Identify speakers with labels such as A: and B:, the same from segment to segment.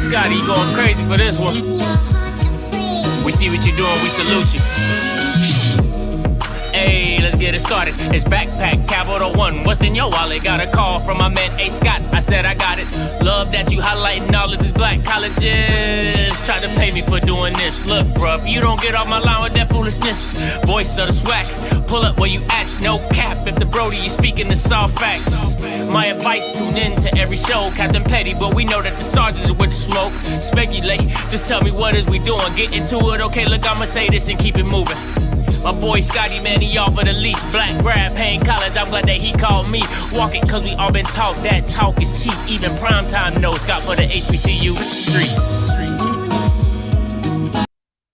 A: Scotty, you going crazy for this one. We see what you're doing, we salute you. Hey, let's get it started. It's Backpack Capital One. What's in your wallet? Got a call from my man A. Scott. I said I got it. Love that you highlighting all of these black colleges. Try to pay me for doing this. Look, bruh, if you don't get off my line with that foolishness, voice of the swag, pull up where you at, no cap. If the Brody is speaking the soft facts, my advice, tune in to every show. Captain Petty, but we know that the sergeants are with the smoke. Speculate, just tell me what is we doing. Get into it, okay, look, I'ma say this and keep it moving. My boy Scotty, man, he offered the least. Black grad, paying college, I'm glad that he called me. Walking, cause we all been taught that talk is cheap. Even primetime knows Scott for the HBCU streets.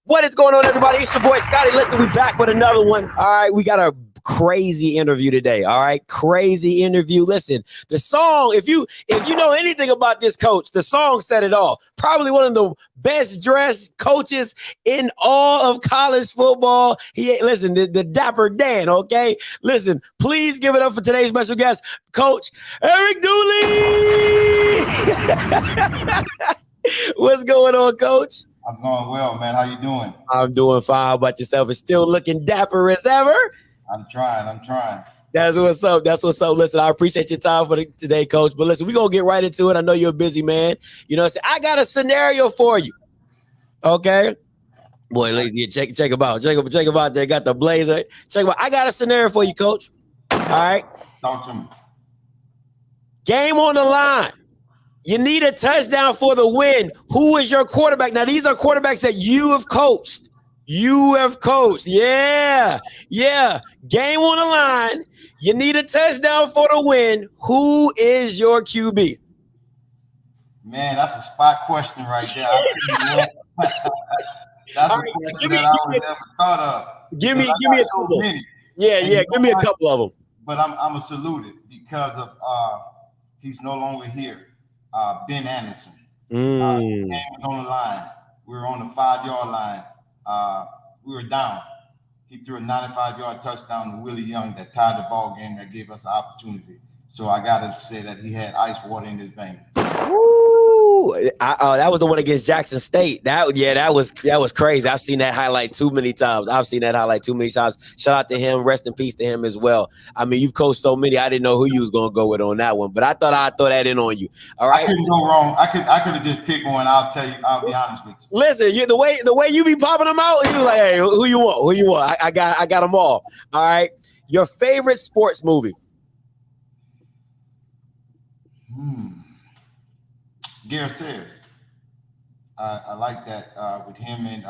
B: What is going on, everybody? It's your boy Scotty. Listen, we back with another one. All right, we got a crazy interview today. All right, crazy interview. Listen, the song, if you know anything about this coach, the song said it all. Probably one of the best dressed coaches in all of college football. Listen, the Dapper Dan, okay? Listen, please give it up for today's special guest, Coach Eric Dooley. What's going on, Coach?
C: I'm going well, man. How you doing?
B: I'm doing fine. How about yourself? It's still looking dapper as ever.
C: I'm trying.
B: That's what's up. Listen, I appreciate your time for today, Coach. But listen, we're going to get right into it. I know you're a busy man. You know, I got a scenario for you. Okay? Boy, check him out. Check him out. They got the blazer. Check him out. I got a scenario for you, Coach. All right?
C: Talk to me.
B: Game on the line. You need a touchdown for the win. Who is your quarterback? Now, these are quarterbacks that you have coached. Yeah. Game on the line. You need a touchdown for the win. Who is your QB?
C: Man, that's a spot question right there. That's a question that I was never thought of.
B: Give me a couple. Give me a couple of them.
C: But I'm gonna salute it because of he's no longer here. Ben Anderson. The game was on the line. We were on the 5-yard line. We were down. He threw a 95-yard touchdown to Willie Young that tied the ball game, that gave us an opportunity. So I got to say that he had ice water in his veins.
B: Woo! That was the one against Jackson State. That was crazy. I've seen that highlight too many times. Shout out to him. Rest in peace to him as well. I mean, you've coached so many. I didn't know who you was gonna go with on that one, but I thought I'd throw that in on you. All right.
C: I couldn't go wrong. I could have just picked one. I'll tell you. I'll be honest with you.
B: Listen, the way you be popping them out, you was like, hey, who you want? I got them all. All right. Your favorite sports movie?
C: Garrett Sayers. I like that with him and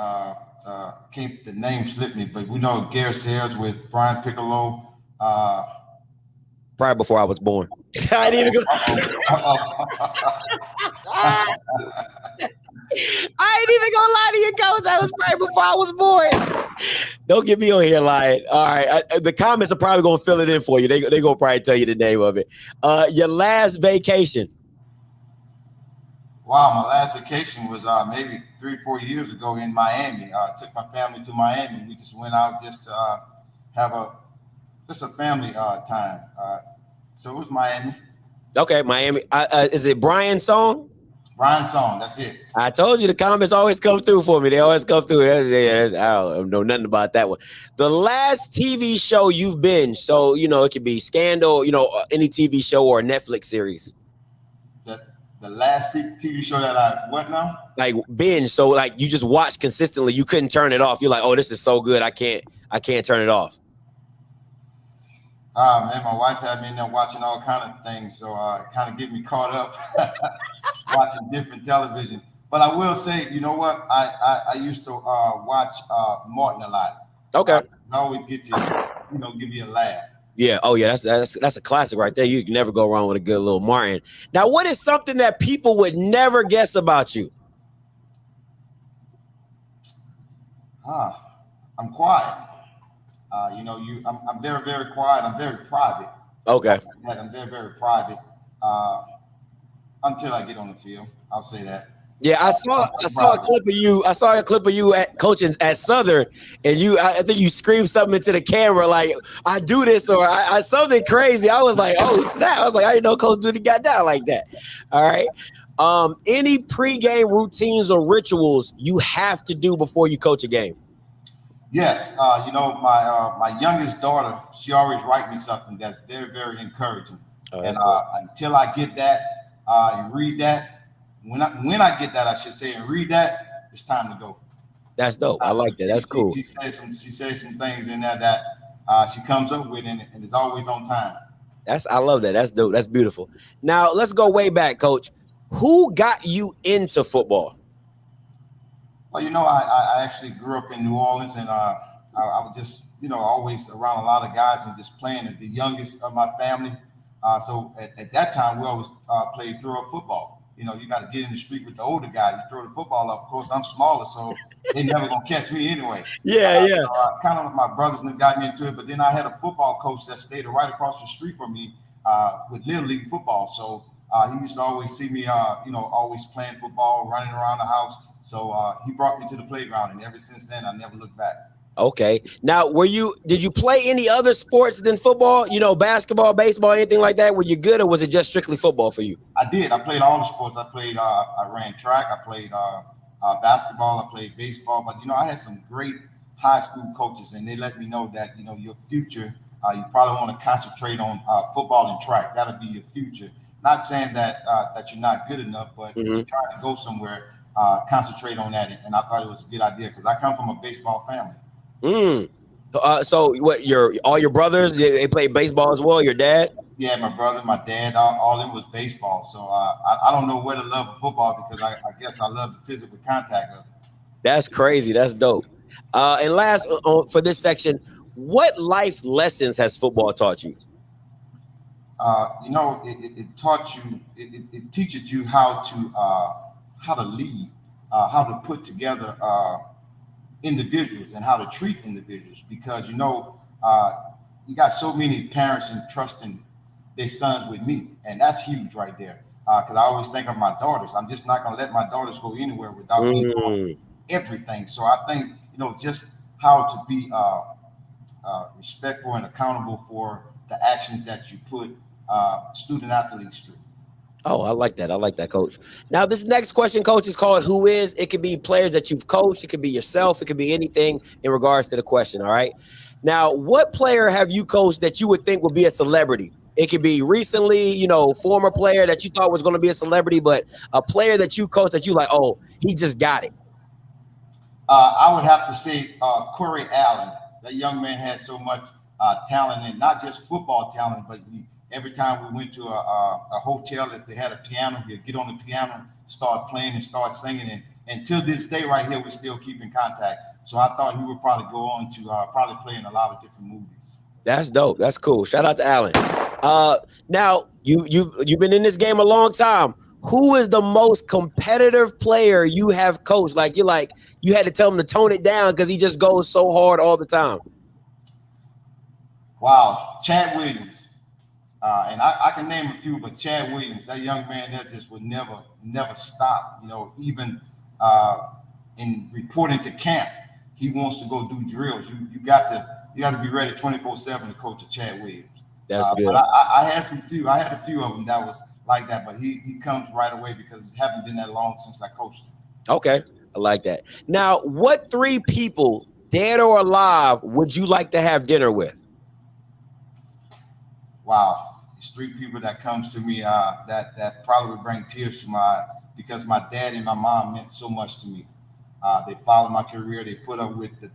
C: the name slipped me, but we know Garrett Sayers with Brian Piccolo.
B: Probably before I was born. I didn't even go. I ain't even gonna lie to you, Coach. That was right before I was born. Don't get me on here lying. All right, the comments are probably gonna fill it in for you. They gonna probably tell you the name of it. Your last vacation.
C: Wow, my last vacation was maybe 3 or 4 years ago in Miami. Took my family to Miami. We just went out just to have a family time. So it was Miami.
B: Okay, Miami. Is it Brian's song?
C: Brian's song. That's it.
B: I told you the comments always come through for me. They always come through. I don't know nothing about that one. The last TV show you've binged. So, it could be Scandal, any TV show or a Netflix series.
C: The last TV show that I what now?
B: Like binge. So like you just watch consistently. You couldn't turn it off. You're like, oh, this is so good. I can't turn it off.
C: Man, my wife had me in there watching all kind of things, so it kind of get me caught up watching different television. But I will say, you know what? I used to watch Martin a lot.
B: Okay.
C: I always get you, give you a laugh.
B: Yeah. Oh, yeah. That's a classic right there. You can never go wrong with a good little Martin. Now, what is something that people would never guess about you?
C: I'm quiet. I'm very, very quiet. I'm very private.
B: Okay.
C: I'm very, very private. Until I get on the field, I'll say that.
B: Yeah, I saw a clip of you. I saw a clip of you coaching at Southern, and I think you screamed something into the camera like, "I do this," or I something crazy. I was like, "Oh snap!" I was like, "I didn't know Coach Dooley got down like that." All right. Any pregame routines or rituals you have to do before you coach a game?
C: Yes, you know, my youngest daughter, she always write me something that's very, very encouraging.
B: Oh,
C: And
B: that's good.
C: until I get that and read that, when I get that, I should say, and read that, it's time to go.
B: That's dope. I like that. That's cool.
C: She says some things in there that she comes up with, and it's always on time.
B: I love that. That's dope. That's beautiful. Now let's go way back, Coach. Who got you into football?
C: Well, you know, I actually grew up in New Orleans, and I was just, you know, always around a lot of guys and just playing at the youngest of my family. So at that time, we always played throw-up football. You know, you got to get in the street with the older guys. You throw the football up. Of course, I'm smaller, so they never gonna catch me anyway.
B: Yeah.
C: So, kind of my brothers got me into it, but then I had a football coach that stayed right across the street from me with Little League football. So he used to always see me, you know, always playing football, running around the house. So he brought me to the playground, and ever since then, I never looked back.
B: Okay. Now, did you play any other sports than football? You know, basketball, baseball, anything like that? Were you good, or was it just strictly football for you?
C: I did. I played all the sports. I played. I ran track. I played basketball. I played baseball. But you know, I had some great high school coaches, and they let me know that, you know, your future, you probably want to concentrate on football and track. That'll be your future. Not saying that that you're not good enough, but if you're trying to go somewhere, concentrate on that. And I thought it was a good idea because I come from a baseball family.
B: So what? All your brothers they play baseball as well? Your dad?
C: Yeah, my brother, my dad, all in was baseball. So I don't know where to love football because I guess I love the physical contact of it.
B: That's crazy. That's dope. And last for this section, what life lessons has football taught you?
C: You know, it taught you. It teaches you how to lead, how to put together individuals and how to treat individuals, because you know you got so many parents entrusting their sons with me, and that's huge right there. Because I always think of my daughters. I'm just not gonna let my daughters go anywhere without me doing everything. So I think, you know, just how to be respectful and accountable for the actions that you put student athletes through.
B: Oh, I like that. I like that, Coach. Now, this next question, Coach, is called Who Is? It could be players that you've coached. It could be yourself. It could be anything in regards to the question, all right? Now, what player have you coached that you would think would be a celebrity? It could be recently, you know, former player that you thought was going to be a celebrity, but a player that you coached that you like, oh, he just got it.
C: I would have to say Corey Allen. That young man had so much talent, and not just football talent, but every time we went to a hotel, if they had a piano, he'd get on the piano, start playing and start singing. And till this day right here, we still keep in contact. So I thought he would probably go on to probably play in a lot of different movies.
B: That's dope. That's cool. Shout out to Allen. Now, you've been in this game a long time. Who is the most competitive player you have coached? You had to tell him to tone it down because he just goes so hard all the time.
C: Wow, Chad Williams. And I can name a few, but Chad Williams, that young man that just would never stop. You know, even in reporting to camp, he wants to go do drills. You got to be ready 24/7 to coach a Chad Williams.
B: That's good.
C: But I had a few of them that was like that, but he comes right away because it haven't been that long since I coached him.
B: Okay, I like that. Now, what 3 people, dead or alive, would you like to have dinner with?
C: Wow. It's 3 people that comes to me that probably would bring tears to my eye, because my dad and my mom meant so much to me. They followed my career. They put up with the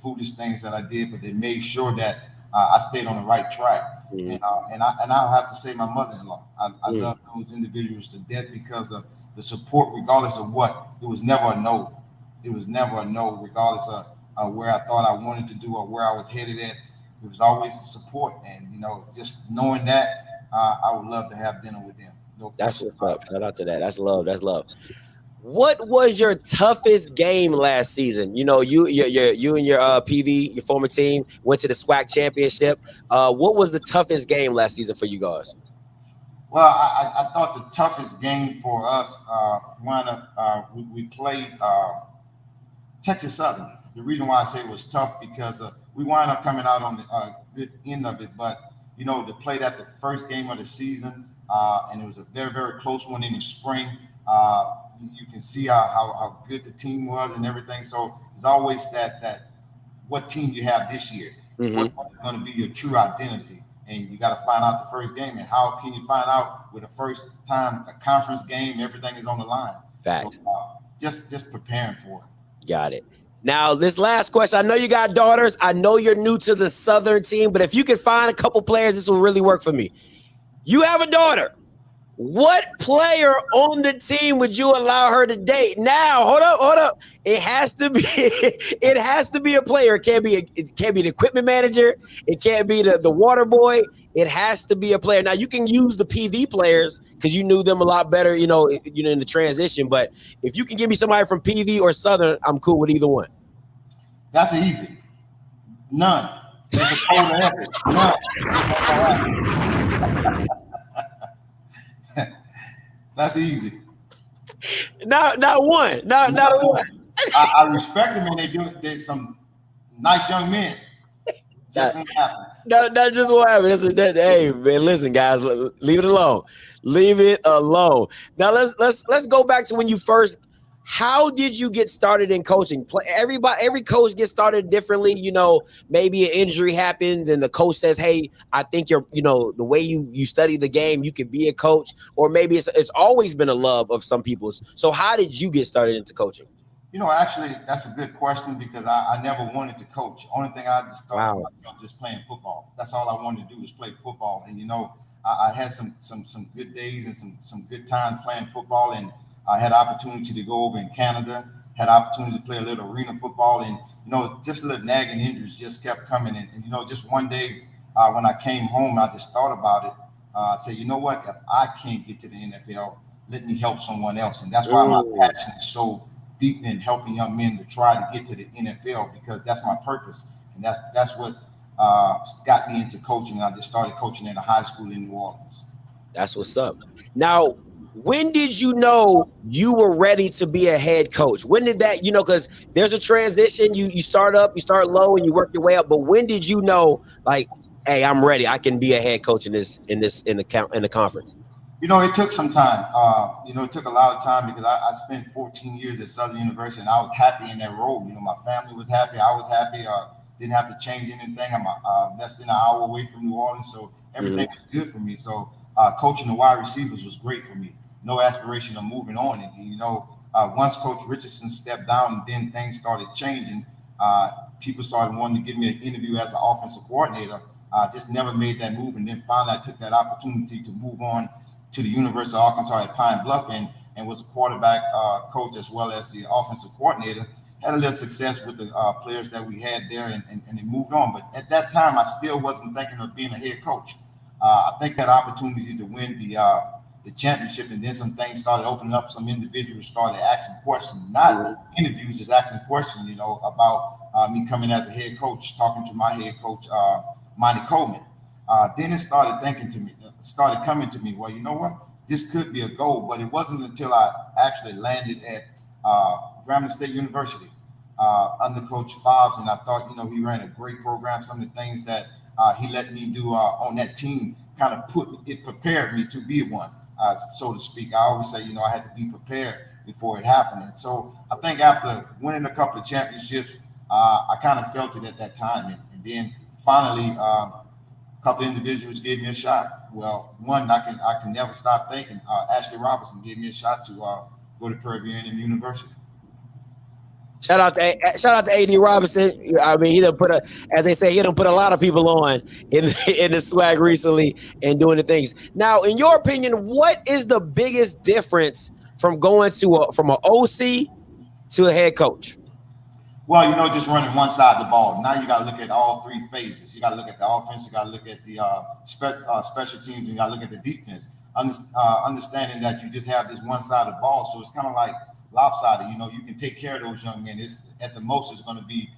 C: foolish things that I did, but they made sure that I stayed on the right track. And I'll have to say my mother-in-law. I love those individuals to death because of the support, regardless of what. It was never a no. It was never a no, regardless of where I thought I wanted to do or where I was headed at. It was always the support, and you know, just knowing that, I would love to have dinner with them. No,
B: that's what's up. Shout out to that. That's love. That's love. What was your toughest game last season? You know, you and your PV, your former team, went to the SWAC championship. What was the toughest game last season for you guys?
C: Well, I thought the toughest game for us we played Texas Southern. The reason why I say it was tough because we wound up coming out on the good end of it, but you know, to play that the first game of the season, and it was a very, very close one in the spring. You can see how good the team was and everything. So it's always that what team you have this year, what's going to be your true identity. And you got to find out the first game. And how can you find out with the first time a conference game, everything is on the line.
B: Facts.
C: So, just preparing for it.
B: Got it. Now, this last question, I know you got daughters. I know you're new to the Southern team, but if you could find a couple players, this will really work for me. You have a daughter. What player on the team would you allow her to date? Now, hold up. It has to be a player. It can't be the equipment manager. It can't be the water boy. It has to be a player. Now, you can use the PV players because you knew them a lot better, in the transition. But if you can give me somebody from PV or Southern, I'm cool with either one.
C: That's easy. None. It's a code of ethics. None. That's easy.
B: Not one. Not one.
C: I respect them, and there's some nice young men. Just won't happen.
B: That just won't happen. Hey man, listen, guys, leave it alone. Leave it alone. Now let's go back to when you first. How did you get started in coaching? Every coach gets started differently. Maybe an injury happens and the coach says, "Hey, I think you're, the way you study the game, you could be a coach." Or maybe it's always been a love of some people's. So how did you get started into coaching?
C: Actually, that's a good question because I never wanted to coach. Only thing I just started myself just playing football. That's all I wanted to do was play football. And I had some good days and some good times playing football, and I had opportunity to go over in Canada, had opportunity to play a little arena football, and just little nagging injuries just kept coming. And just one day when I came home, I just thought about it. I said, you know what? If I can't get to the NFL, let me help someone else. And that's why my passion is so deep in helping young men to try to get to the NFL, because that's my purpose, and that's what got me into coaching. And I just started coaching at a high school in New Orleans. That's
B: what's up. Now, when did you know you were ready to be a head coach? When did that, because there's a transition. You start low and you work your way up. But when did you know, like, hey, I'm ready. I can be a head coach in the conference?
C: It took some time. It took a lot of time because I spent 14 years at Southern University, and I was happy in that role. My family was happy. I was happy. Didn't have to change anything. I'm less than an hour away from New Orleans, so everything was good for me. So coaching the wide receivers was great for me. No aspiration of moving on. And once Coach Richardson stepped down, and then things started changing, people started wanting to give me an interview as an offensive coordinator. I just never made that move, and then finally I took that opportunity to move on to the University of Arkansas at Pine Bluff, and was a quarterback coach as well as the offensive coordinator. Had a little success with the players that we had there, and it moved on. But at that time, I still wasn't thinking of being a head coach. I think that opportunity to win the championship, and then some things started opening up. Some individuals started asking questions, not interviews, just asking questions, about me coming as a head coach, talking to my head coach, Monty Coleman. Then it started coming to me, well, you know what? This could be a goal, but it wasn't until I actually landed at Grambling State University under Coach Fobbs, and I thought, he ran a great program. Some of the things that he let me do on that team kind of prepared me to be one, so to speak. I always say, I had to be prepared before it happened. And so I think after winning a couple of championships, I kind of felt it at that time. And then finally, a couple of individuals gave me a shot. Well, one I can never stop thinking. Ashley Robinson gave me a shot to go to Prairie View A&M University.
B: Shout out to A.D. Robinson. I mean, he done put a lot of people on in the swag recently and doing the things. Now, in your opinion, what is the biggest difference from going from an OC to a head coach?
C: Well, just running one side of the ball. Now you got to look at all three phases. You got to look at the offense. You got to look at the special teams. And you got to look at the defense. Understanding that you just have this one side of the ball, so it's kind of like lopsided. You can take care of those young men. At the most, it's going to be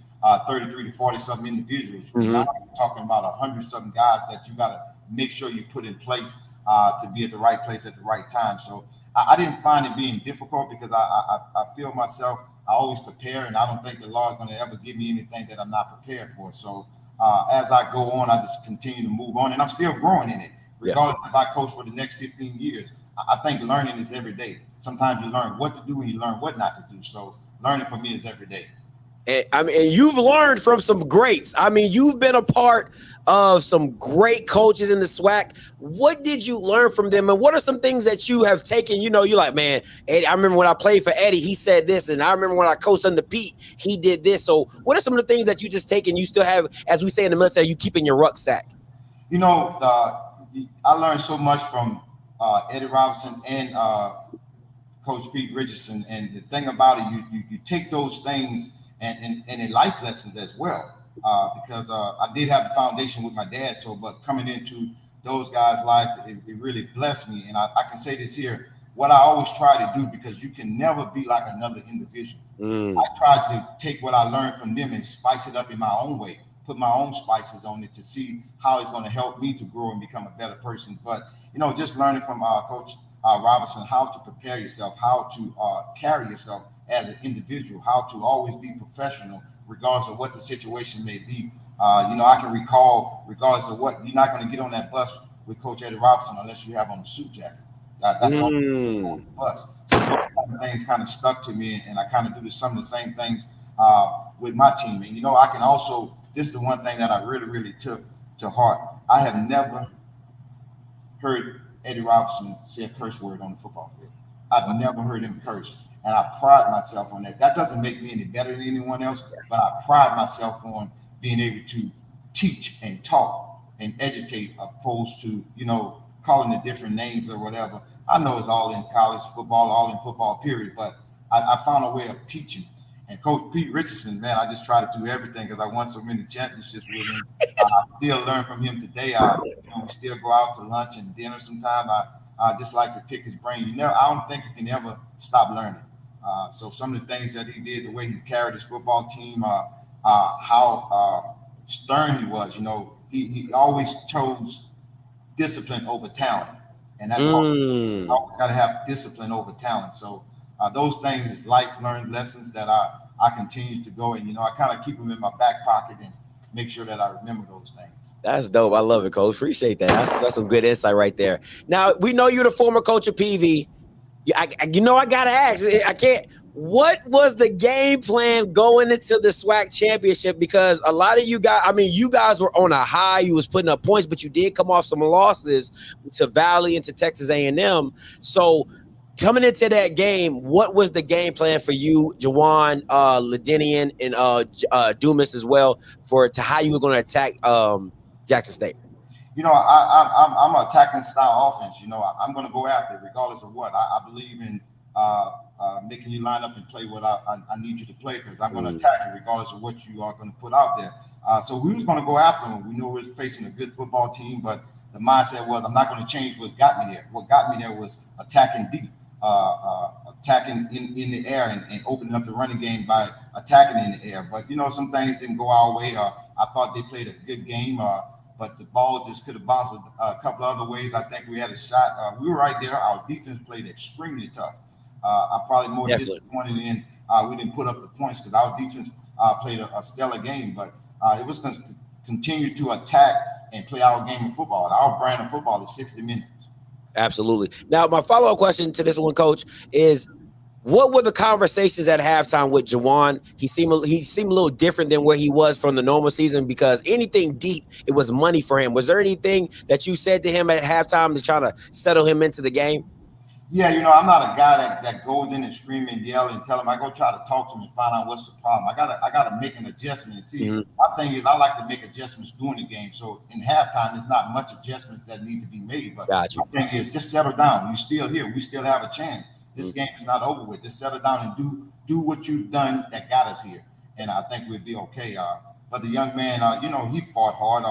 C: 33 to 40 something individuals. Now I'm talking about 100 something guys that you got to make sure you put in place to be at the right place at the right time. So I didn't find it being difficult because I feel myself. I always prepare, and I don't think the law is going to ever give me anything that I'm not prepared for. So as I go on, I just continue to move on, and I'm still growing in it. Regardless if I coach for the next 15 years, I think learning is every day. Sometimes you learn what to do and you learn what not to do. So learning for me is every day.
B: And I mean, and you've learned from some greats. I mean, you've been a part of some great coaches in the SWAC. What did you learn from them? And what are some things that you have taken? You know, you're like, man, Eddie, I remember when I played for Eddie, he said this. And I remember when I coached under Pete, he did this. So what are some of the things that you just take and you still have, as we say in the military, you keep in your rucksack?
C: You know, I learned so much from Eddie Robinson and Coach Pete Richardson. And the thing about it, you take those things and in life lessons as well, because I did have the foundation with my dad. So, but coming into those guys' life, it really blessed me. And I can say this here, what I always try to do, because you can never be like another individual. I try to take what I learned from them and spice it up in my own way, put my own spices on it to see how it's going to help me to grow and become a better person. But, you know, just learning from Coach Robinson, how to prepare yourself, how to carry yourself as an individual, how to always be professional, regardless of what the situation may be. You know, I can recall, regardless of what, you're not going to get on that bus with Coach Eddie Robinson unless you have on a suit jacket. That's on the bus. So those kind of things kind of stuck to me, and I kind of do some of the same things with my team. And, you know, I can also, this is the one thing that I really, really took to heart. I have never heard Eddie Robinson say a curse word on the football field. I've never heard him curse. And I pride myself on that. That doesn't make me any better than anyone else, but I pride myself on being able to teach and talk and educate, opposed to, you know, calling it different names or whatever. I know it's all in college football, all in football, period, but I found a way of teaching. And Coach Pete Richardson, man, I just try to do everything because I won so many championships with him. I still learn from him today. You know, we still go out to lunch and dinner sometimes. I just like to pick his brain. You know, I don't think you can ever stop learning. So some of the things that he did, the way he carried his football team, how stern he was, you know, he always chose discipline over talent. And that's you always got to have discipline over talent. So those things is life learned lessons that I continue to go. And, you know, I kind of keep them in my back pocket and make sure that I remember those things.
B: That's dope. I love it, Coach. Appreciate that. That's some good insight right there. Now, we know you're the former coach of PV. You know, I got to ask. I can't. What was the game plan going into the SWAC championship? Because a lot of you guys, I mean, you guys were on a high. You was putting up points, but you did come off some losses to Valley and to Texas A&M. So coming into that game, what was the game plan for you, Jawan, Ladinian, and Dumas as well, to how you were going to attack Jackson State?
C: You know, I'm an attacking style offense. You know, I'm going to go after it regardless of what. I believe in making you line up and play what I need you to play, because I'm going to attack it regardless of what you are going to put out there. So we was going to go after them. We knew we were facing a good football team, but the mindset was I'm not going to change what got me there. What got me there was attacking deep, attacking in the air and opening up the running game by attacking in the air. But, you know, some things didn't go our way. I thought they played a good game. But the ball just could have bounced a couple of other ways. I think we had a shot. We were right there. Our defense played extremely tough. I'm probably more disappointed in we didn't put up the points because our defense played a stellar game. But it was going to continue to attack and play our game of football. Our brand of football is 60 minutes.
B: Absolutely. Now, my follow-up question to this one, Coach, is what were the conversations at halftime with Jawan? He seemed a little different than where he was from the normal season, because anything deep, it was money for him. Was there anything that you said to him at halftime to try to settle him into the game?
C: Yeah, you know, I'm not a guy that goes in and scream and yell and tell him. I go try to talk to him and find out what's the problem. I gotta make an adjustment and see. My thing is I like to make adjustments during the game. So in halftime, there's not much adjustments that need to be made. But my thing is just settle down. You're still here. We still have a chance. This game is not over with. Just settle down and do what you've done that got us here. And I think we'll be okay. But the young man, you know, he fought hard.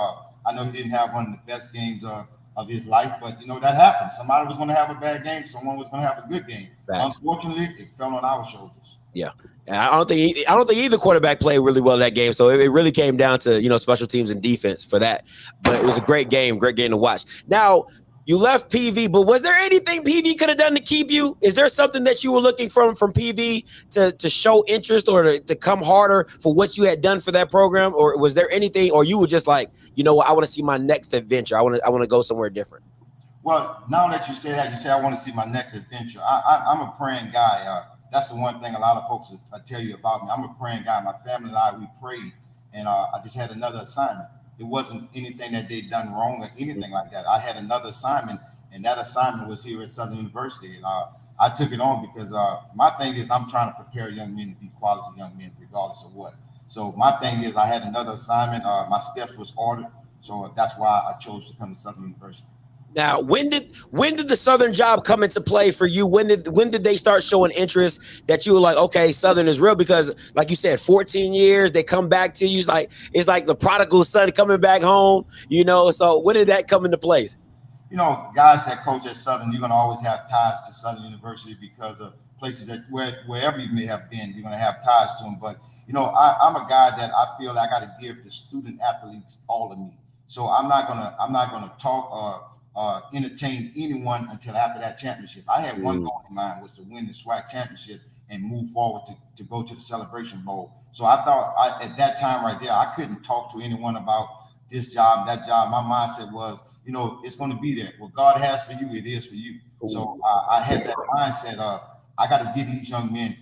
C: I know he didn't have one of the best games of his life, but you know that happens. Somebody was going to have a bad game. Someone was going to have a good game. Unfortunately, it fell on our shoulders. Yeah,
B: and I don't think either quarterback played really well that game. So it really came down to, you know, special teams and defense for that. But it was a great game to watch. Now, you left PV, but was there anything PV could have done to keep you? Is there something that you were looking from PV to show interest or to come harder for what you had done for that program? Or was there anything, or you were just like, you know what, I want to see my next adventure. I want to go somewhere different?
C: Well, now that you say that, you say I want to see my next adventure. I'm a praying guy. That's the one thing a lot of folks will tell you about me. I'm a praying guy. My family and I, we prayed, and I just had another assignment. It wasn't anything that they'd done wrong or anything like that. I had another assignment, and that assignment was here at Southern University. And I took it on because my thing is I'm trying to prepare young men to be quality young men, regardless of what. So my thing is I had another assignment. My steps was ordered, so that's why I chose to come to Southern University.
B: Now, when did the Southern job come into play for you? When did they start showing interest that you were like, okay, Southern is real? Because like you said, 14 years, they come back to you. It's like the prodigal son coming back home, you know. So when did that come into place?
C: You know, guys that coach at Southern, you're gonna always have ties to Southern University because of places that wherever you may have been, you're gonna have ties to them. But you know, I'm a guy that I feel like I got to give the student athletes all of me. So I'm not gonna talk entertain anyone until after that championship. I had one goal in mind, was to win the SWAC championship and move forward to go to the Celebration Bowl. So I thought at that time right there, I couldn't talk to anyone about this job, that job. My mindset was, you know, it's going to be there. What God has for you, it is for you. So I had that mindset. I got to give these young men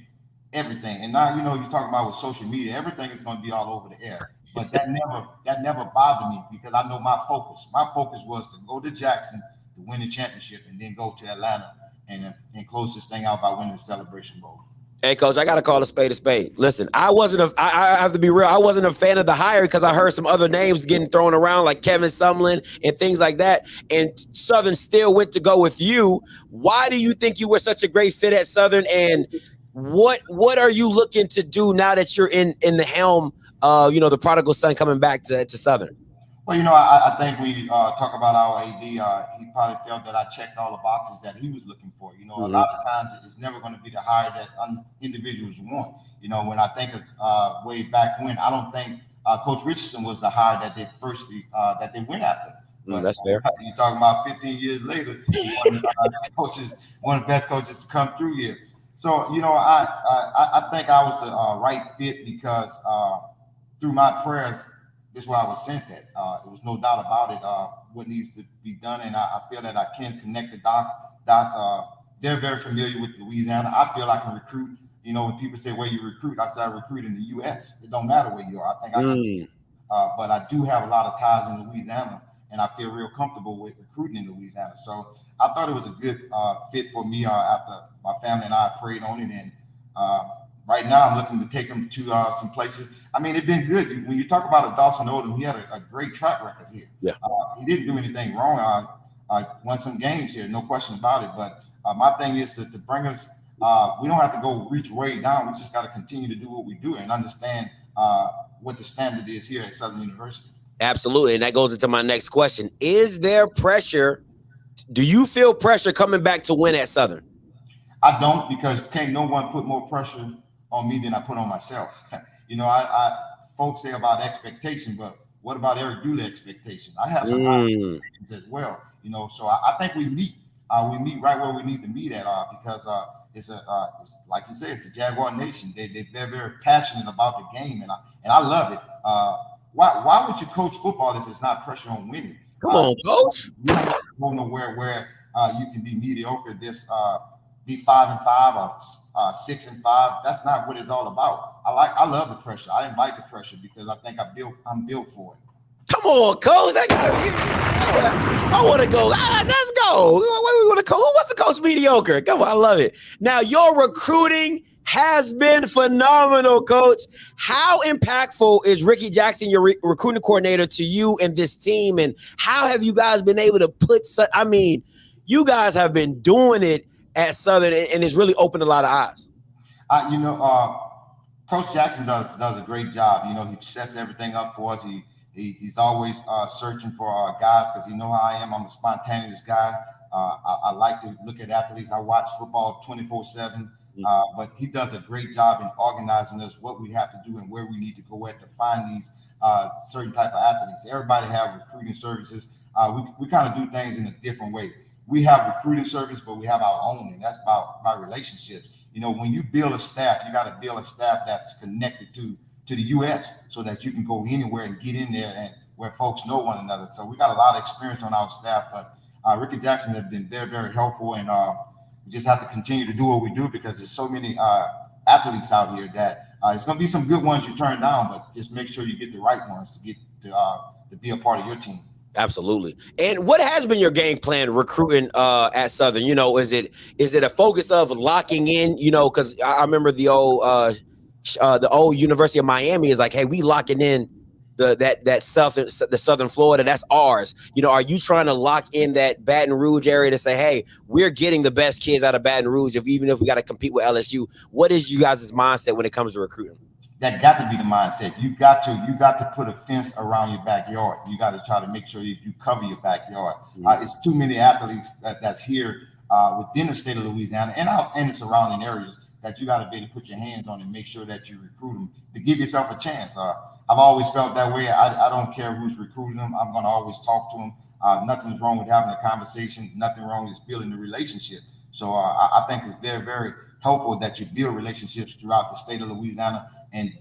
C: everything. And now, you know, you're talking about with social media, everything is going to be all over the air. But that never bothered me because I know my focus. My focus was to go to Jackson to win the championship and then go to Atlanta and close this thing out by winning the Celebration Bowl.
B: Hey, Coach, I got to call a spade a spade. Listen, I have to be real. I wasn't a fan of the hire because I heard some other names getting thrown around like Kevin Sumlin and things like that. And Southern still went to go with you. Why do you think you were such a great fit at Southern? And what are you looking to do now that you're in the helm of, you know, the prodigal son coming back to Southern?
C: Well, you know, I think we talk about our AD. He probably felt that I checked all the boxes that he was looking for. You know, a lot of times it's never going to be the hire that individuals want. You know, when I think of way back when, I don't think Coach Richardson was the hire that they went after. But,
B: that's fair.
C: You're talking about 15 years later, one of the best coaches to come through here. So, you know, I think I was the right fit because through my prayers, this is where I was sent at. It was no doubt about it, what needs to be done. And I feel that I can connect the dots. They're very familiar with Louisiana. I feel I can recruit. You know, when people say where you recruit, I say I recruit in the U.S. It don't matter where you are. I think I can. But I do have a lot of ties in Louisiana, and I feel real comfortable with recruiting in Louisiana. So I thought it was a good fit for me after my family and I prayed on it. And right now, I'm looking to take him to some places. I mean, it's been good. When you talk about a Dawson Odom, he had a great track record here. Yeah. He didn't do anything wrong. I won some games here, no question about it. But my thing is to bring us. We don't have to go reach way down. We just got to continue to do what we do and understand what the standard is here at Southern University.
B: Absolutely, and that goes into my next question. Is there pressure? Do you feel pressure coming back to win at Southern?
C: I don't, because can't no one put more pressure on me than I put on myself. You know, I folks say about expectation, but what about Eric Dooley expectation? I have some expectations as well. You know, so I think we meet right where we need to meet at because it's like you said, it's a Jaguar Nation. They're very passionate about the game, and I love it. Why would you coach football if it's not pressure on winning?
B: Come on, coach.
C: You don't go nowhere where you can be mediocre. Be 5-5 or 6-5. That's not what it's all about. I love the pressure. I invite the pressure because I think I'm built for it.
B: Come on, coach. I want to go. Let's go. Where we want to go? Who wants to coach mediocre? Come on, I love it. Now, your recruiting has been phenomenal, coach. How impactful is Ricky Jackson, your recruiting coordinator, to you and this team? And how have you guys been able to you guys have been doing it at Southern, and it's really opened a lot of eyes.
C: You know, Coach Jackson does a great job. You know, he sets everything up for us. He's always searching for guys because he know how I am. I'm a spontaneous guy. I like to look at athletes. I watch football 24/7. But he does a great job in organizing us what we have to do and where we need to go at to find these certain type of athletes. Everybody have recruiting services. We kind of do things in a different way. We have recruiting service, but we have our own, and that's about relationships. You know, when you build a staff, you got to build a staff that's connected to the U.S. so that you can go anywhere and get in there and where folks know one another. So we got a lot of experience on our staff, but Ricky Jackson has been very, very helpful, and we just have to continue to do what we do because there's so many athletes out here that it's going to be some good ones you turn down, but just make sure you get the right ones to get to be a part of your team.
B: Absolutely. And what has been your game plan recruiting at Southern? You know, is it a focus of locking in? You know, because I remember the old University of Miami is like, hey, we locking in the Southern Florida, that's ours. You know, are you trying to lock in that Baton Rouge area to say, hey, we're getting the best kids out of Baton Rouge, even if we got to compete with LSU? What is you guys' mindset when it comes to recruiting?
C: That got to be the mindset. You got to put a fence around your backyard. You got to try to make sure you cover your backyard. It's too many athletes that's here within the state of Louisiana and the surrounding areas that you got to be able to put your hands on and make sure that you recruit them to give yourself a chance. I've always felt that way. I don't care who's recruiting them. I'm going to always talk to them. Nothing's wrong with having a conversation. Nothing wrong with building a relationship. So I think it's very, very helpful that you build relationships throughout the state of Louisiana and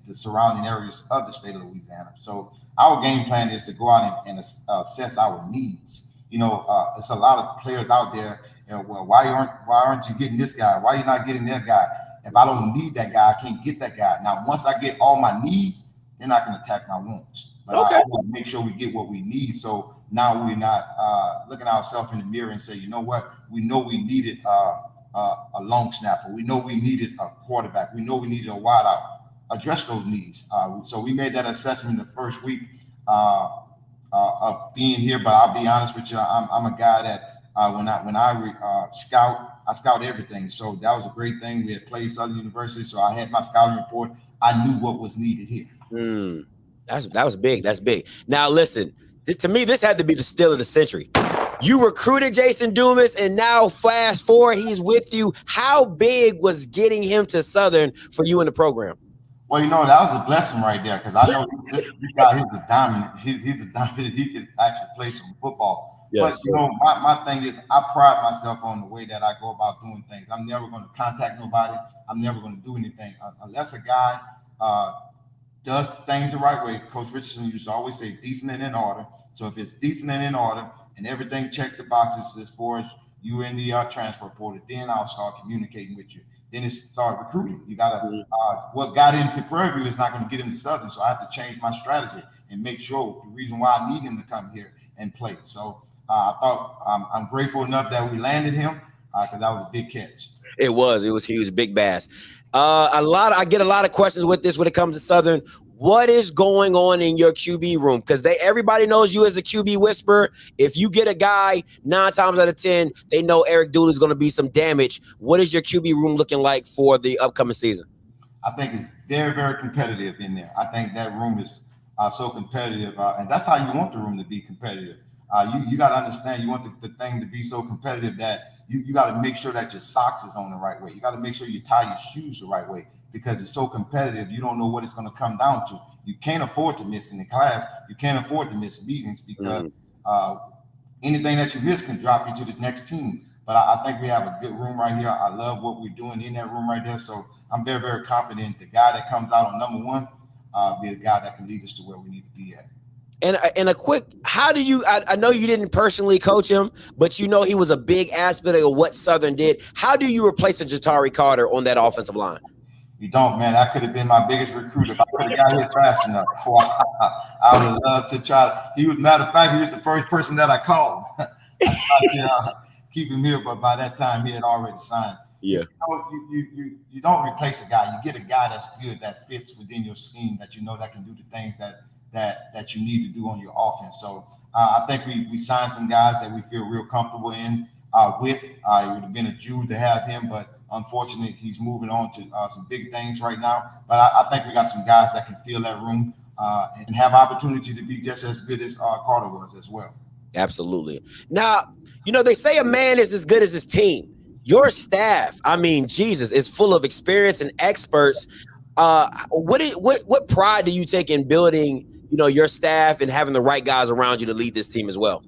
C: the surrounding areas of the state of Louisiana. So our game plan is to go out and assess our needs. You know, it's a lot of players out there. You know, well, why aren't you getting this guy? Why are you not getting that guy? If I don't need that guy, I can't get that guy. Now, once I get all my needs, then I can attack my wounds. But okay. I want to make sure we get what we need. So now we're not looking ourselves in the mirror and say, you know what? We know we needed a long snapper. We know we needed a quarterback. We know we needed a wideout. Address those needs. So we made that assessment the first week of being here. But I'll be honest with you, I'm a guy that when I scout everything. So that was a great thing. We had played Southern University, so I had my scouting report. I knew what was needed here.
B: That was big. That's big. Now listen, to me, this had to be the steal of the century. You recruited Jason Dumas, and now fast forward, he's with you. How big was getting him to Southern for you in the program?
C: Well, you know, that was a blessing right there because I know this guy, he's a dominant. He's a dominant. He could actually play some football. Yes, but, you know, my thing is I pride myself on the way that I go about doing things. I'm never going to contact nobody. I'm never going to do anything unless a guy does things the right way. Coach Richardson used to always say decent and in order. So if it's decent and in order and everything checked the boxes as far as you in the transfer portal, then I'll start communicating with you. Then it's start recruiting. You got to, what got into Prairie View is not going to get him to Southern. So I have to change my strategy and make sure the reason why I need him to come here and play. So I thought I'm grateful enough that we landed him because that was a big catch.
B: It was huge, big bass. I get a lot of questions with this when it comes to Southern. What is going on in your QB room? Because everybody knows you as the QB whisperer. If you get a guy 9 times out of 10, they know Eric Dooley is going to be some damage. What is your QB room looking like for the upcoming season?
C: I think it's very, very competitive in there. I think that room is so competitive, and that's how you want the room to be competitive. You got to understand, you want the thing to be so competitive that you got to make sure that your socks is on the right way. You got to make sure you tie your shoes the right way. Because it's so competitive, you don't know what it's going to come down to. You can't afford to miss in the class. You can't afford to miss meetings because anything that you miss can drop you to this next team. But I think we have a good room right here. I love what we're doing in that room right there. So I'm very, very confident the guy that comes out on number 1 be the guy that can lead us to where we need to be at.
B: And a quick, how do you, I know you didn't personally coach him, but you know he was a big aspect of what Southern did. How do you replace a Jatari Carter on that offensive line?
C: You don't, man. That could have been my biggest recruit if I could have got here fast enough. I would have loved to try. Matter of fact, he was the first person that I called. Keep him here, but by that time he had already signed.
B: Yeah.
C: You don't replace a guy. You get a guy that's good, that fits within your scheme, that you know that can do the things that you need to do on your offense. So I think we signed some guys that we feel real comfortable in with. It would have been a Jew to have him, but unfortunately, he's moving on to some big things right now. But I think we got some guys that can fill that room and have opportunity to be just as good as Carter was as well.
B: Absolutely. Now, you know, they say a man is as good as his team. Your staff, I mean, Jesus, is full of experience and experts. What pride do you take in building, you know, your staff and having the right guys around you to lead this team as well?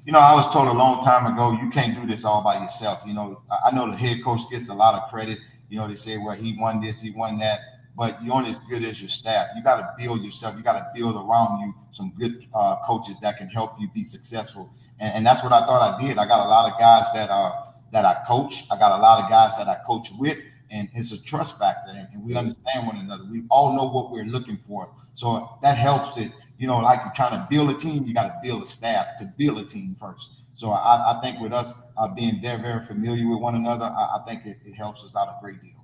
C: You know, I was told a long time ago, you can't do this all by yourself. You know, I know the head coach gets a lot of credit. You know, they say, well, he won this, he won that, but you're only as good as your staff. You got to build yourself. You got to build around you some good coaches that can help you be successful. And that's what I thought I did. I got a lot of guys that I coach. I got a lot of guys that I coach with, and it's a trust factor, and we understand one another. We all know what we're looking for, so that helps it. You know, like you're trying to build a team, you got to build a staff to build a team first. So I think with us being very, very familiar with one another, I think it helps us out a great deal.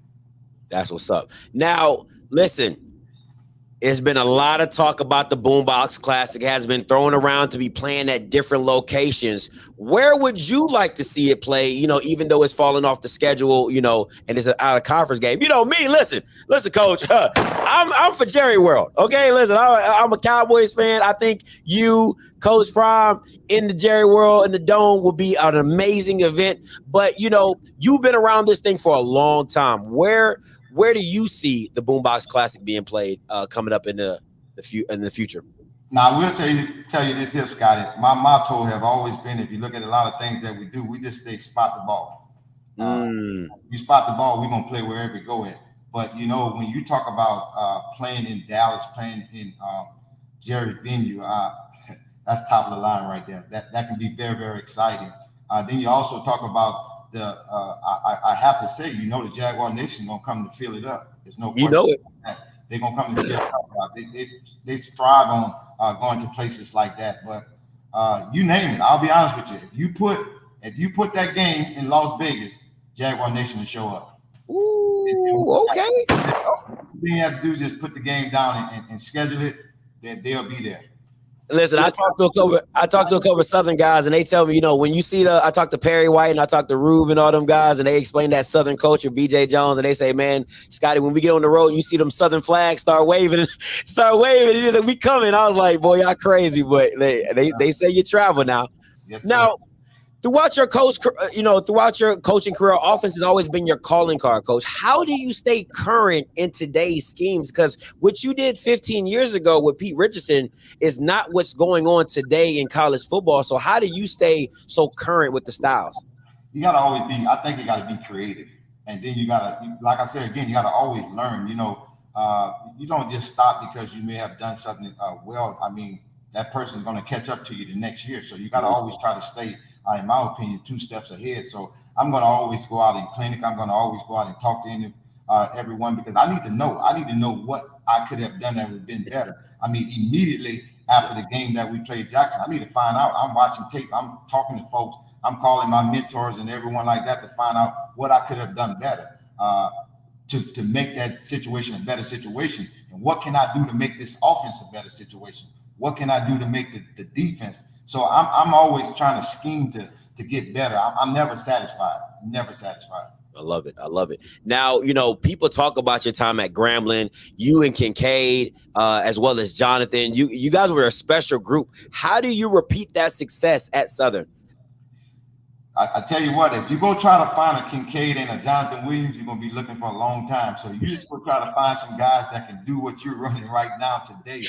B: That's what's up. Now, listen, it's been a lot of talk about the Boombox Classic. It has been thrown around to be playing at different locations. Where would you like to see it play? You know, even though it's falling off the schedule, you know, and it's an out of conference game. You know me. Listen, Coach. I'm for Jerry World. Okay, listen, I'm a Cowboys fan. I think you, Coach Prime, in the Jerry World in the Dome will be an amazing event. But you know, you've been around this thing for a long time. Where do you see the Boombox Classic being played coming up in the future?
C: Now, I will tell you this here, Scotty. My motto have always been, if you look at a lot of things that we do, we just say spot the ball. You spot the ball, we're going to play wherever we go at. But, you know, when you talk about playing in Dallas, playing in Jerry's venue, that's top of the line right there. That can be very, very exciting. Then you also talk about I have to say, you know, the Jaguar Nation gonna come to fill it up. There's no question.
B: You know it.
C: They're gonna come to fill it up. They strive on going to places like that. But you name it, I'll be honest with you. If you put that game in Las Vegas, Jaguar Nation will show up.
B: Ooh, okay.
C: All you have to do is just put the game down and schedule it. Then they'll be there.
B: Listen, I talked to a couple of Southern guys, and they tell me, you know, when you see I talked to Perry White and I talked to Rube and all them guys, and they explain that Southern culture, BJ Jones, and they say, man, Scotty, when we get on the road and you see them Southern flags start waving, and he's like, we coming. I was like, boy, y'all crazy, but they say you travel now.
C: Yes,
B: now, throughout your coaching career, offense has always been your calling card, Coach. How do you stay current in today's schemes? Because what you did 15 years ago with Pete Richardson is not what's going on today in college football. So how do you stay so current with the styles?
C: You got to always be, I think you got to be creative. And then you got to, like I said, again, you got to always learn. You know, you don't just stop because you may have done something well. I mean, that person's going to catch up to you the next year. So you got to always try to stay, in my opinion, 2 steps ahead. So I'm going to always go out in clinic. I'm going to always go out and talk to everyone, because I need to know what I could have done that would have been better. I mean, immediately after the game that we played Jackson, I need to find out. I'm watching tape. I'm talking to folks. I'm calling my mentors and everyone like that to find out what I could have done better to make that situation a better situation. And what can I do to make this offense a better situation? What can I do to make the defense? So I'm always trying to scheme to get better. I'm never satisfied. Never satisfied.
B: I love it. Now, you know, people talk about your time at Grambling, you and Kincaid, as well as Jonathan. You guys were a special group. How do you repeat that success at Southern?
C: I tell you what, if you go try to find a Kincaid and a Jonathan Williams, you're going to be looking for a long time. So you just go try to find some guys that can do what you're running right now today.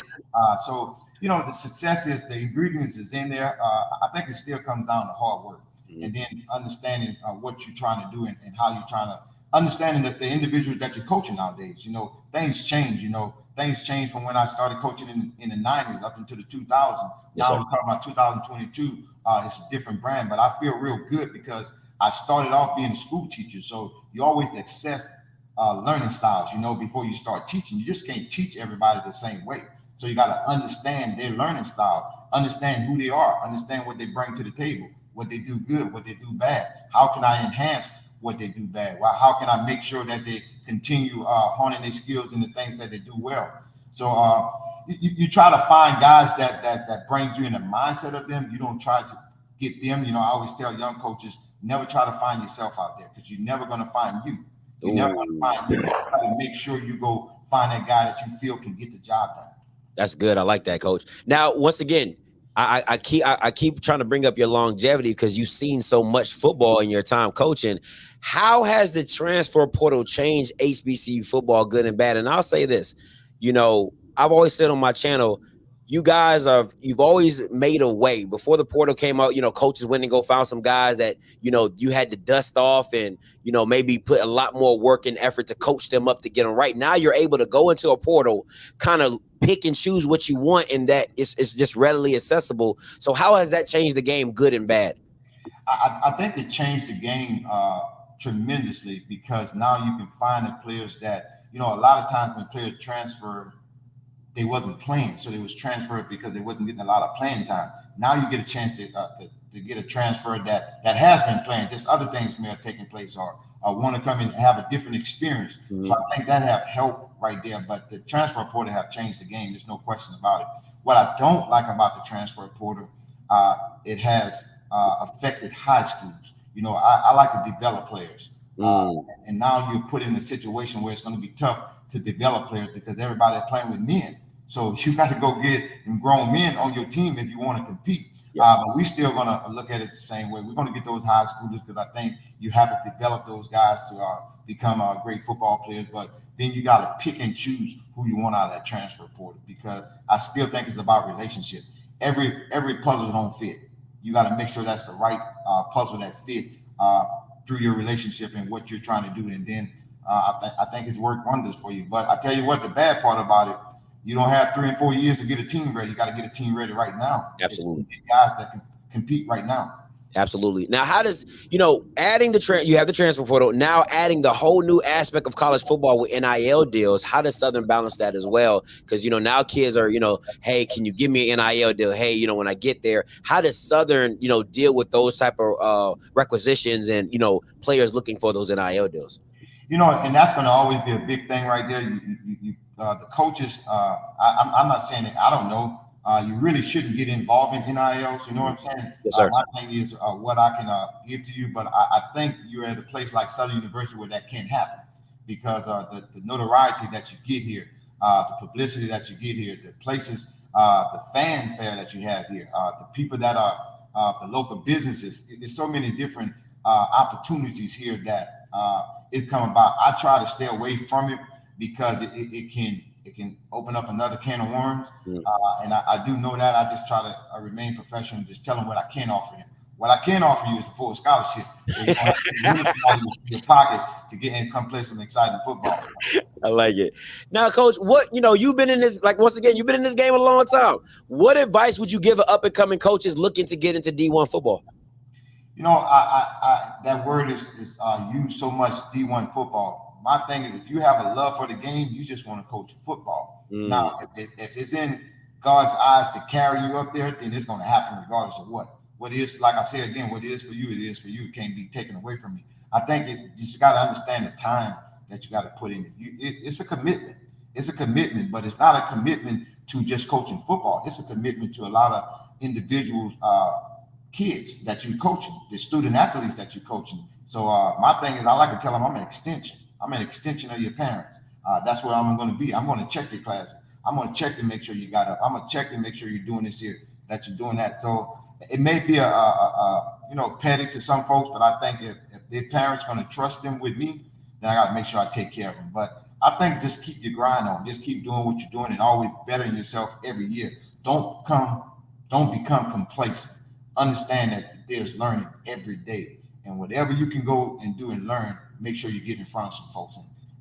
C: So, you know, the success is, the ingredients is in there. I think it still comes down to hard work, and then understanding what you're trying to do and how you're trying to understanding that the individuals that you're coaching nowadays. You know, things change. You know, things change from when I started coaching in the 90s up into the 2000s. Now we're talking about 2022. It's a different brand, but I feel real good because I started off being a school teacher. So you always assess learning styles, you know, before you start teaching. You just can't teach everybody the same way. So you got to understand their learning style, understand who they are, understand what they bring to the table, what they do good, what they do bad. How can I enhance what they do bad? Well, how can I make sure that they continue honing their skills in the things that they do well? So you try to find guys that brings you in the mindset of them. You don't try to get them. You know, I always tell young coaches, never try to find yourself out there, because you're never going to find you. You're never going to find you. You try to make sure you go find that guy that you feel can get the job done. That's
B: good. I like that, Coach. Now, once again, I keep trying to bring up your longevity because you've seen so much football in your time coaching. How has the transfer portal changed HBCU football, good and bad? And I'll say this, you know, I've always said on my channel, you guys you've always made a way. Before the portal came out, coaches went and found some guys that, you had to dust off and, maybe put a lot more work and effort to coach them up to get them right. Now you're able to go into a portal, kind of pick and choose what you want, and that it's just readily accessible. So how has that changed the game, good and bad?
C: I think it changed the game tremendously, because now you can find the players that, a lot of times when players transfer, they wasn't playing, so they was transferred because they wasn't getting a lot of playing time. Now you get a chance to get a transfer that has been playing. Just other things may have taken place, or want to come and have a different experience. Mm-hmm. So I think that have helped right there. But the transfer portal have changed the game. There's no question about it. What I don't like about the transfer portal, it has affected high schools. I like to develop players. And now you're put in a situation where it's going to be tough to develop players, because everybody's playing with men. So you got to go get grown men on your team if you want to compete. But we still going to look at it the same way. We're going to get those high schoolers, because I think you have to develop those guys to become great football players. But then you got to pick and choose who you want out of that transfer portal, because I still think it's about relationships. Every puzzle don't fit. You got to make sure that's the right puzzle that fit through your relationship and what you're trying to do. And then I think it's worked wonders for you. But I tell you what, the bad part about it, you don't have 3 and 4 years to get a team ready. You got to get a team ready right now.
B: Absolutely.
C: Guys that can compete right now.
B: Absolutely. Now, how does, adding you have the transfer portal, now adding the whole new aspect of college football with NIL deals, how does Southern balance that as well? Because, now kids are, hey, can you give me an NIL deal? Hey, when I get there, how does Southern, deal with those type of requisitions and, players looking for those NIL deals?
C: And that's going to always be a big thing right there. The coaches, I'm not saying that I don't know. You really shouldn't get involved in NILs. You know what I'm saying?
B: Yes, sir.
C: My thing is what I can give to you, but I think you're at a place like Southern University where that can't happen, because the notoriety that you get here, the publicity that you get here, the places, the fanfare that you have here, the people that are the local businesses. There's so many different opportunities here that it come about. I try to stay away from it, because it can open up another can of worms. And I do know that. I just try to remain professional and just tell them what I can offer him. What I can offer you is a full scholarship. You have your pocket to get in and come play some exciting football.
B: I like it. Now, Coach, you've been in this, once again, you've been in this game a long time. What advice would you give up and coming coaches looking to get into D1 football?
C: That word is used so much, D1 football. My thing is, if you have a love for the game, you just want to coach football. Now, if it's in God's eyes to carry you up there, then it's going to happen regardless of what. What is, like I said again, what is for you, it is for you. It can't be taken away from you. I think you just got to understand the time that you got to put in it. It's a commitment. It's a commitment, but it's not a commitment to just coaching football. It's a commitment to a lot of individuals, kids that you're coaching, the student athletes that you're coaching. So my thing is, I like to tell them I'm an extension. I'm an extension of your parents. That's what I'm going to be. I'm going to check your classes. I'm going to check to make sure you got up. I'm going to check to make sure you're doing this here, that you're doing that. So it may be petty to some folks, but I think if their parents going to trust them with me, then I got to make sure I take care of them. But I think just keep your grind on. Just keep doing what you're doing and always bettering yourself every year. Don't become complacent. Understand that there's learning every day. And whatever you can go and do and learn, make sure you get in front of some folks.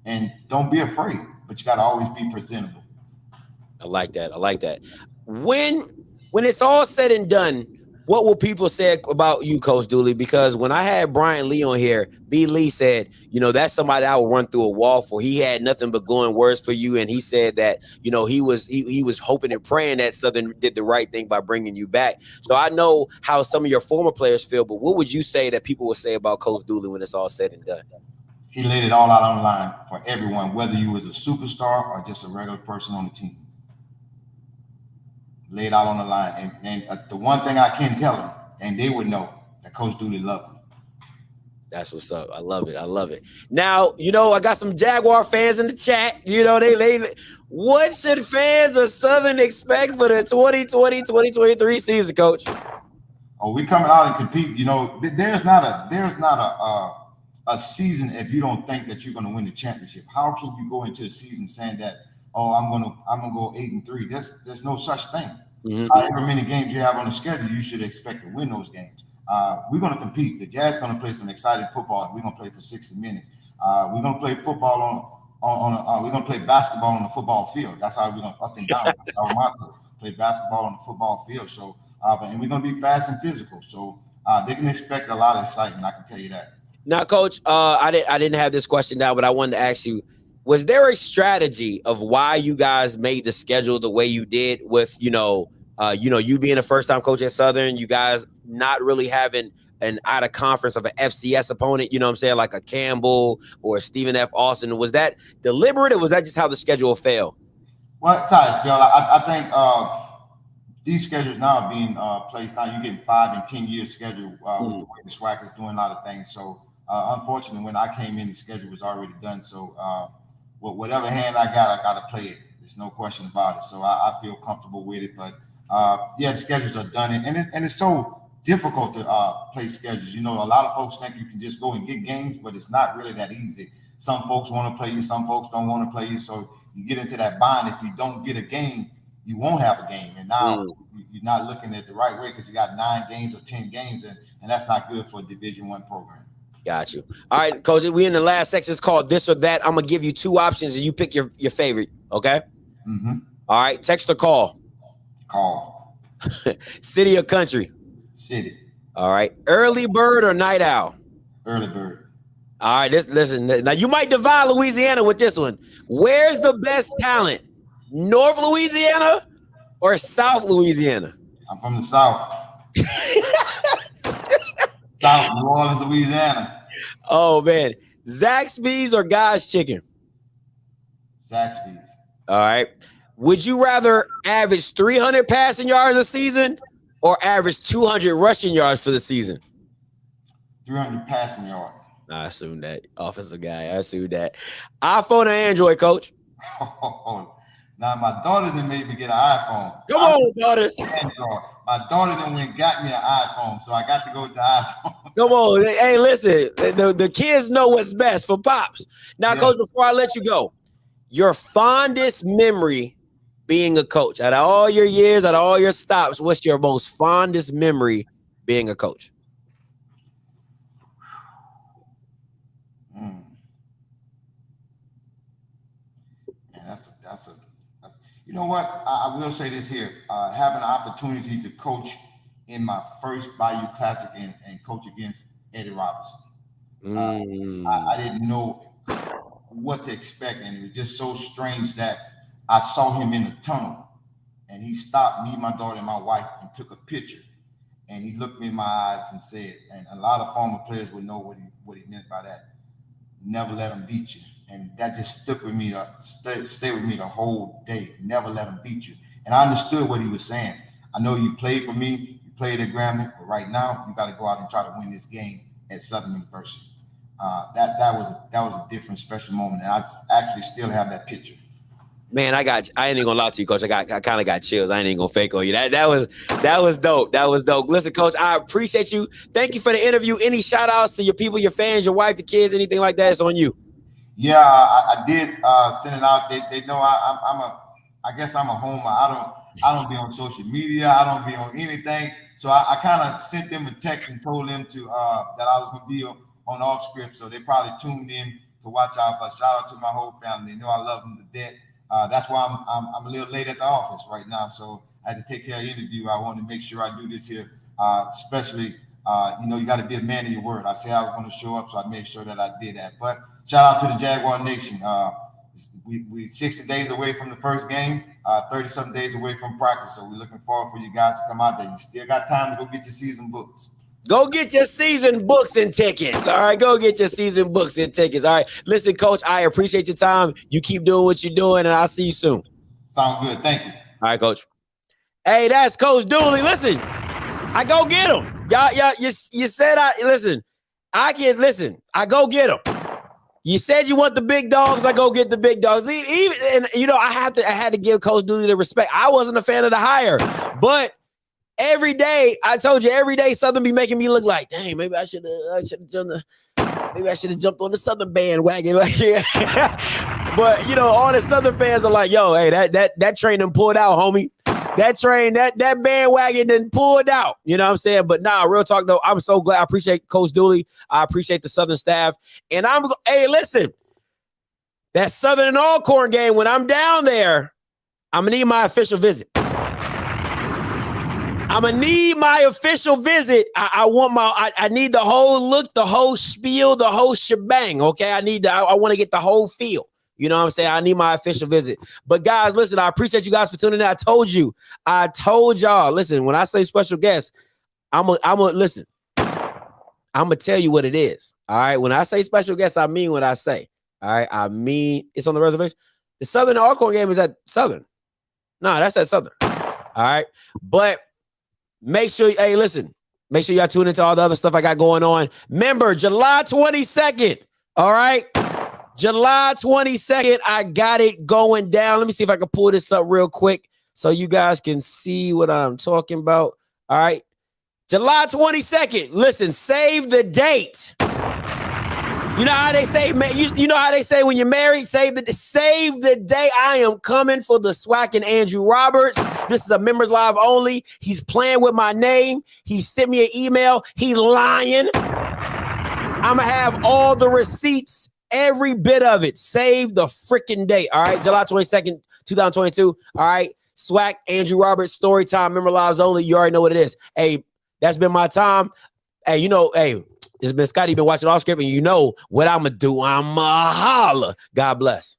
C: And don't be afraid, but you got to always be presentable.
B: I like that. When it's all said and done, what will people say about you, Coach Dooley? Because when I had Brian Lee on here, B. Lee said, that's somebody I would run through a wall for. He had nothing but glowing words for you. And he said that, he was hoping and praying that Southern did the right thing by bringing you back. So I know how some of your former players feel, but what would you say that people would say about Coach Dooley when it's all said and done?
C: He laid it all out on the line for everyone, whether you was a superstar or just a regular person on the team. Laid out on the line. And the one thing I can tell them, and they would know, that Coach Dooley loved them.
B: That's what's up. I love it. Now, I got some Jaguar fans in the chat. What should fans of Southern expect for the 2020-2023 season, Coach?
C: Oh, we coming out and compete. There's not a season if you don't think that you're going to win the championship. How can you go into a season saying that oh, I'm gonna go 8-3. There's no such thing. However many games you have on the schedule, you should expect to win those games. We're gonna compete. The Jazz are gonna play some exciting football. We're gonna play for 60 minutes. We're gonna play football we're gonna play basketball on the football field. That's how we're gonna up and down. Our motto, play basketball on the football field. So, and we're gonna be fast and physical. So they can expect a lot of excitement. I can tell you that.
B: Now, Coach, I didn't have this question down, but I wanted to ask you: was there a strategy of why you guys made the schedule the way you did? With you being a first-time coach at Southern, you guys not really having an out of conference of an FCS opponent, you know what I'm saying, like a Campbell or a Stephen F. Austin. Was that deliberate, or was that just how the schedule fell?
C: Well, Ty, Phil, I think these schedules now are being placed. Now you're getting 5 and 10 year schedule with the way the SWAC is doing a lot of things. So unfortunately, when I came in, the schedule was already done. So whatever hand I got to play it. There's no question about it. So I feel comfortable with it. But the schedules are done, and it's so difficult to play schedules. A lot of folks think you can just go and get games, but it's not really that easy. Some folks want to play you, some folks don't want to play you. So you get into that bind. If you don't get a game, you won't have a game. And now you're not looking at the right way because you got 9 games or 10 games, and that's not good for a Division I program. Got
B: you. All right, Coach, we in the last section. It's called This or That. I'm going to give you 2 options, and you pick your favorite, okay? All right, text or call?
C: Call.
B: City or country?
C: City.
B: All right, early bird or night owl?
C: Early bird.
B: All right, listen. Now, you might divide Louisiana with this one. Where's the best talent? North Louisiana or South Louisiana?
C: I'm from the South. South, New Orleans, Louisiana.
B: Oh, man. Zaxby's or God's Chicken?
C: Zaxby's.
B: All right. Would you rather average 300 passing yards a season or average 200 rushing yards for the season?
C: 300 passing yards.
B: I assume that. Offensive guy. I assume that. iPhone or Android, Coach?
C: Now, my daughter done made me get an iPhone.
B: Come on, daughters.
C: Android. My daughter done went and got me an iPhone, so I got to go with the iPhone.
B: Come on. Hey, listen. The kids know what's best for Pops. Now, Coach, before I let you go, your fondest memory being a coach, out of all your years, out of all your stops, what's your most fondest memory being a coach? You know what? I will say this here. Having an opportunity to coach in my first Bayou Classic and coach against Eddie Robinson. I didn't know what to expect, and it was just so strange that I saw him in the tunnel, and he stopped me, my daughter, and my wife, and took a picture. And he looked me in my eyes and said, and a lot of former players would know what he meant by that. Never let them beat you. And that just stuck with me, stay with me the whole day. Never let them beat you. And I understood what he was saying. I know you played for me, you played at Grambling, but right now you got to go out and try to win this game at Southern University. That was a different, special moment, and I actually still have that picture. Man, I ain't even gonna lie to you, Coach. I kind of got chills. I ain't even gonna fake on you. That was dope. That was dope. Listen, Coach, I appreciate you. Thank you for the interview. Any shout outs to your people, your fans, your wife, your kids, anything like that? It's on you. Yeah, I did send it out. They know I guess I'm a homer. I don't be on social media. I don't be on anything. So I kind of sent them a text and told them to that I was gonna be on offscript. So they probably tuned in to watch out. But shout out to my whole family. They know I love them to death. That's why I'm a little late at the office right now. So I had to take care of the interview. I wanted to make sure I do this here, especially, you got to be a man of your word. I said I was going to show up, so I made sure that I did that. But shout out to the Jaguar Nation. We 60 days away from the first game, 30-something days away from practice. So we're looking forward for you guys to come out there. You still got time to go get your season books. Go get your season books and tickets. All right, go get your season books and tickets. All right, listen, Coach, I appreciate your time. You keep doing what you're doing, and I'll see you soon. Sound good. Thank you. All right, Coach. Hey, that's Coach Dooley. Listen, I go get him. Y'all, you said I go get him. You said you want the big dogs. I go get the big dogs. I had to give Coach Dooley the respect. I wasn't a fan of the hire, but every day, I told you, every day Southern be making me look like, dang, maybe I should have jumped on the Southern bandwagon. But But you know, all the Southern fans are like, yo, hey, that train done pulled out, homie. That train, that bandwagon done pulled out. You know what I'm saying? But nah, real talk though, I'm so glad. I appreciate Coach Dooley. I appreciate the Southern staff. And hey, listen, that Southern and Alcorn game, when I'm down there, I'm gonna need my official visit. I'm gonna need my official visit. I need the whole look, the whole spiel, the whole shebang. Okay, I want to get the whole feel. You know what I'm saying? I need my official visit. But guys, listen, I appreciate you guys for tuning in. I told y'all, listen, when I say special guest, I'm gonna tell you what it is. All right. When I say special guest, I mean what I say. All right. I mean, it's on the reservation. The Southern Alcorn game is at Southern. No, that's at Southern. All right. But make sure, hey, listen, make sure y'all tune into all the other stuff I got going on. Remember, July 22nd. All right. July 22nd, I got it going down. Let me see if I can pull this up real quick so you guys can see what I'm talking about. All right. July 22nd. Listen, save the date. You know how they say, man, you know how they say when you're married, save the day. I am coming for the SWAC and Andrew Roberts. This is a members live only. He's playing with my name. He sent me an email. He lying. I'm going to have all the receipts. Every bit of it. Save the freaking date. All right. July 22nd, 2022. All right. SWAC, Andrew Roberts, story time, member lives only. You already know what it is. Hey, that's been my time. Hey, you know, hey, it's been Scotty. Been watching Offscript, and you know what I'm going to do. I'm a holla. God bless.